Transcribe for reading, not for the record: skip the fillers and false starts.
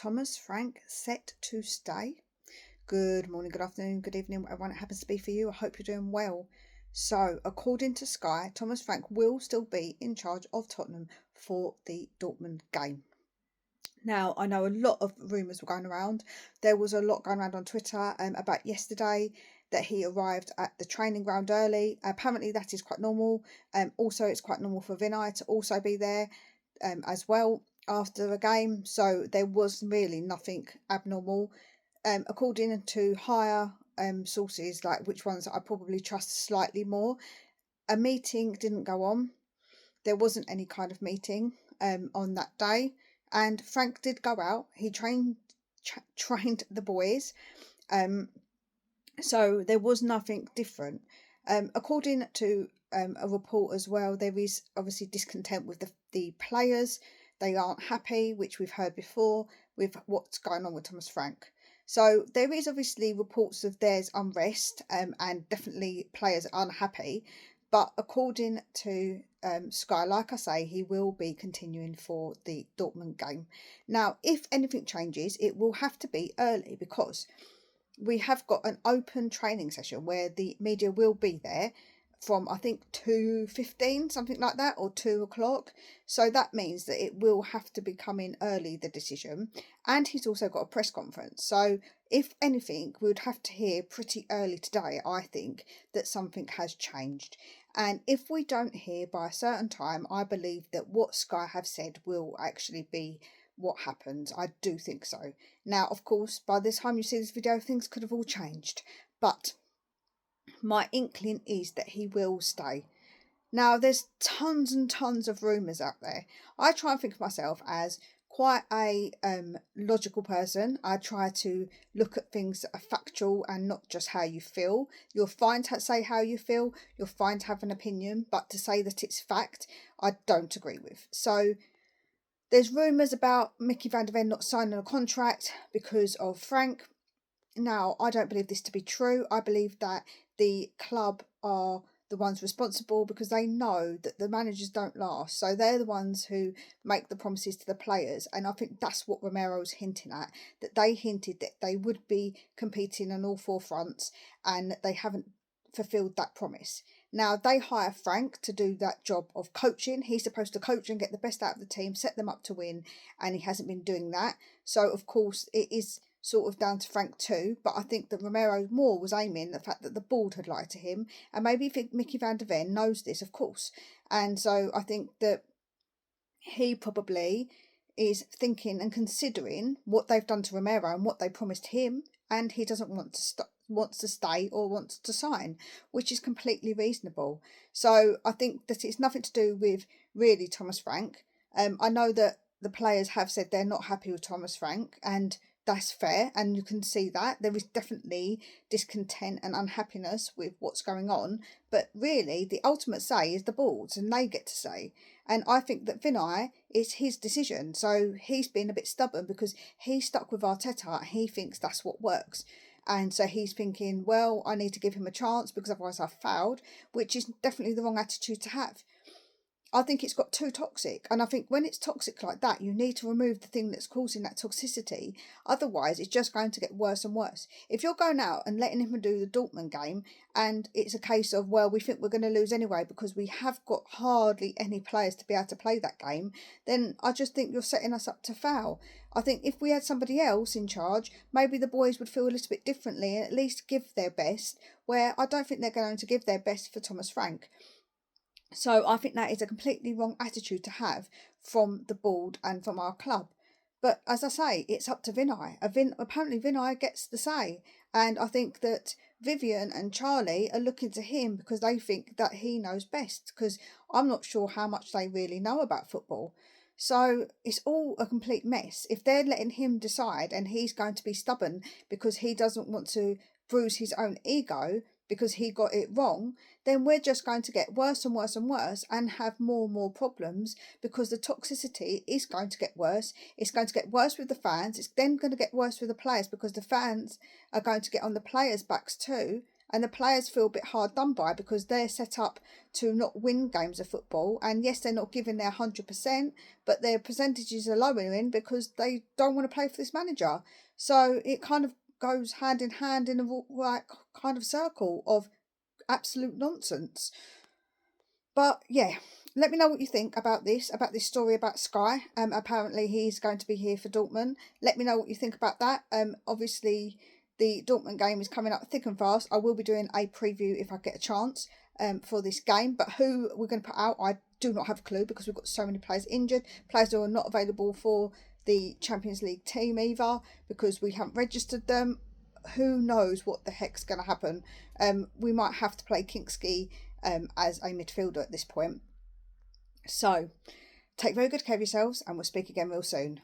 Thomas Frank set to stay? Good morning, good afternoon, good evening, whatever it happens to be for you. I hope you're doing well. So, according to Sky, Thomas Frank will still be in charge of Tottenham for the Dortmund game. Now, I know a lot of rumours were going around. There was a lot going around on Twitter about yesterday that he arrived at the training ground early. Apparently, that is quite normal. Also, it's quite normal for Vinay to also be there as well after the game. So there was really nothing abnormal. According to higher sources, like which ones I probably trust slightly more, a meeting didn't go on. There wasn't any kind of meeting on that day. And Frank did go out. He trained the boys. So there was nothing different. According to a report as well, there is obviously discontent with the players. They aren't happy, which we've heard before, with what's going on with Thomas Frank. So there is obviously reports of there's unrest and definitely players are unhappy. But according to Sky, like I say, he will be continuing for the Dortmund game. Now, if anything changes, it will have to be early because we have got an open training session where the media will be there from I think 2:15, something like that, or 2 o'clock. So that means that it will have to be coming early, the decision. And he's also got a press conference. So if anything, we would have to hear pretty early today, I think, that something has changed. And if we don't hear by a certain time, I believe that what Sky have said will actually be what happens. I do think so. Now, of course, by the time you see this video, things could have all changed. But my inkling is that he will stay. Now, there's tons and tons of rumours out there. I try and think of myself as quite a logical person. I try to look at things that are factual and not just how you feel. You're fine to say how you feel. You're fine to have an opinion. But to say that it's fact, I don't agree with. So there's rumours about Mickey van der Ven not signing a contract because of Frank. Now, I don't believe this to be true. I believe that the club are the ones responsible because they know that the managers don't last. So they're the ones who make the promises to the players. And I think that's what Romero's hinting at, that they hinted that they would be competing on all four fronts and they haven't fulfilled that promise. Now, they hire Frank to do that job of coaching. He's supposed to coach and get the best out of the team, set them up to win, and he hasn't been doing that. So, of course, it is sort of down to Frank too, but I think that Romero more was aiming the fact that the board had lied to him, and maybe Mickey van der Ven knows this, of course, and so I think that he probably is thinking and considering what they've done to Romero and what they promised him, and he doesn't wants to stay or wants to sign, which is completely reasonable. So I think that it's nothing to do with really Thomas Frank. I know that the players have said they're not happy with Thomas Frank, and that's fair, and you can see that there is definitely discontent and unhappiness with what's going on, but really the ultimate say is the board's, and they get to say. And I think that Vinay, is his decision, so he's been a bit stubborn because he's stuck with Arteta and he thinks that's what works. And so he's thinking, well, I need to give him a chance because otherwise I've failed, which is definitely the wrong attitude to have. I think it's got too toxic. And I think when it's toxic like that, you need to remove the thing that's causing that toxicity. Otherwise, it's just going to get worse and worse. If you're going out and letting him do the Dortmund game and it's a case of, well, we think we're going to lose anyway because we have got hardly any players to be able to play that game, then I just think you're setting us up to fail. I think if we had somebody else in charge, maybe the boys would feel a little bit differently and at least give their best, where I don't think they're going to give their best for Thomas Frank. So I think that is a completely wrong attitude to have from the board and from our club. But as I say, it's up to Vinay. Apparently Vinay gets the say. And I think that Vivian and Charlie are looking to him because they think that he knows best. Because I'm not sure how much they really know about football. So it's all a complete mess. If they're letting him decide and he's going to be stubborn because he doesn't want to bruise his own ego because he got it wrong, then we're just going to get worse and worse and worse and have more and more problems because the toxicity is going to get worse. It's going to get worse with the fans. It's then going to get worse with the players because the fans are going to get on the players' backs too. and the players feel a bit hard done by because they're set up to not win games of football. And yes, they're not giving their 100%, but their percentages are lowering because they don't want to play for this manager. So it kind of goes hand in hand in a right kind of circle of absolute nonsense. But yeah, let me know what you think about this story about Sky. Apparently he's going to be here for Dortmund. Let me know what you think about that. Obviously the Dortmund game is coming up thick and fast. I will be doing a preview if I get a chance for this game. But who we're going to put out, I do not have a clue because we've got so many players injured. Players who are not available for the Champions League team either because we haven't registered them. Who knows what the heck's going to happen? We might have to play Kinksky as a midfielder at this point. So, take very good care of yourselves and we'll speak again real soon.